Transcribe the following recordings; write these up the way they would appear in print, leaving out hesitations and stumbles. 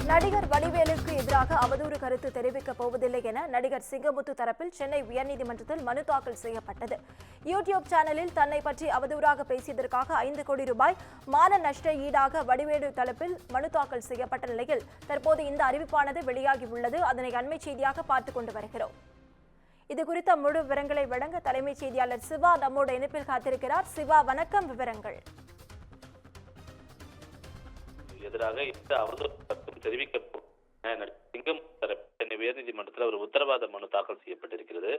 நடிகர் வடிவேலுக்கு எதிராக அவதூறு கருத்து தெரிவிக்கப் போவதில்லை என நடிகர் சிங்கமுத்து தரப்பில் சென்னை உயர்நீதிமன்றத்தில் மனு தாக்கல் செய்யப்பட்டது. யூடியூப் சேனலில் தன்னை பற்றி அவதூறாக பேசியதற்காக 5 கோடி ரூபாய் மான நஷ்ட ஈடாக வடிவேலு தரப்பில் மனு தாக்கல் செய்யப்பட்ட நிலையில் தற்போது இந்த அறிவிப்பானது வெளியாகியுள்ளது. அதனை அண்மை செய்தியாக பார்த்துக் கொண்டு வருகிறோம். இதுகுறித்த முழு விவரங்களை வழங்க தலைமைச் செய்தியாளர் சிவா நம்மோடு இணைப்பில் காத்திருக்கிறார். சிவா, வணக்கம். விவரங்கள் எதிராக இந்த அவதூறு தெரிவிக்க சிங்கம் சென்னை உயர்நீதிமன்றத்தில் ஒரு உத்தரவாத மனு தாக்கல் செய்யப்பட்டிருக்கிறது.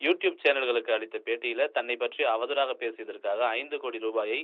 யூடியூப் சேனல்களுக்கு அளித்த பேட்டியில தன்னை பற்றி அவதூறாக பேசியதற்காக 5 கோடி ரூபாயை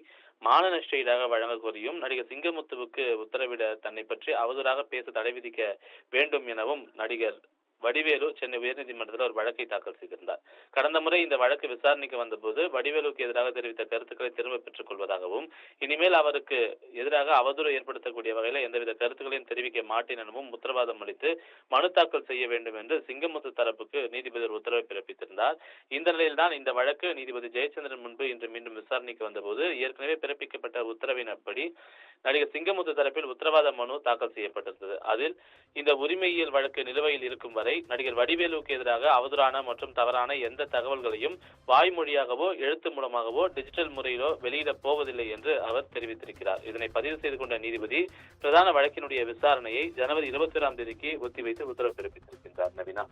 மான நஷ்ட ஈடாக வழங்க கோரியும் நடிகர் சிங்கமுத்துவுக்கு உத்தரவிட தன்னை பற்றி அவதூறாக பேச தடை விதிக்க வேண்டும் எனவும் நடிகர் வடிவேலு சென்னை உயர்நீதிமன்றத்தில் ஒரு வழக்கை தாக்கல் செய்திருந்தார். கடந்த முறை இந்த வழக்கு விசாரணைக்கு வந்தபோது வடிவேலுக்கு எதிராக தெரிவித்த கருத்துக்களை திரும்ப பெற்றுக் கொள்வதாகவும் இனிமேல் அவருக்கு எதிராக அவதூறு ஏற்படுத்தக்கூடிய வகையில் எந்தவித கருத்துக்களையும் தெரிவிக்க மாட்டேன் எனவும் உத்தரவாதம் அளித்து மனு தாக்கல் செய்ய வேண்டும் என்று சிங்கமுத்து தரப்புக்கு நீதிபதி ஒரு உத்தரவை பிறப்பித்திருந்தார். இந்த நிலையில்தான் இந்த வழக்கு நீதிபதி ஜெயச்சந்திரன் முன்பு இன்று மீண்டும் விசாரணைக்கு வந்தபோது ஏற்கனவே பிறப்பிக்கப்பட்ட உத்தரவின்படி நடிகர் சிங்கமுத்து தரப்பில் உத்தரவாத மனு தாக்கல் செய்யப்பட்டிருந்தது. அதில் இந்த உரிமையியல் வழக்கு நிலுவையில் இருக்கும் வரை நடிகர் வடிவேலுக்கு எதிராக அவதூறான மற்றும் தவறான எந்த தகவல்களையும் வாய்மொழியாகவோ எழுத்து மூலமாகவோ டிஜிட்டல் முறையிலோ வெளியிடப் போவதில்லை என்று அவர் தெரிவித்திருக்கிறார். இதனை பதிவு செய்து கொண்ட நீதிபதி பிரதான வழக்கினுடைய விசாரணையை ஜனவரி 21ஆம் தேதிக்கு ஒத்திவைத்து உத்தரவு பிறப்பித்திருக்கின்றார். நவீனா,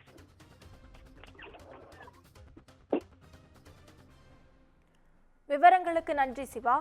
விவரங்களுக்கு நன்றி சிவா.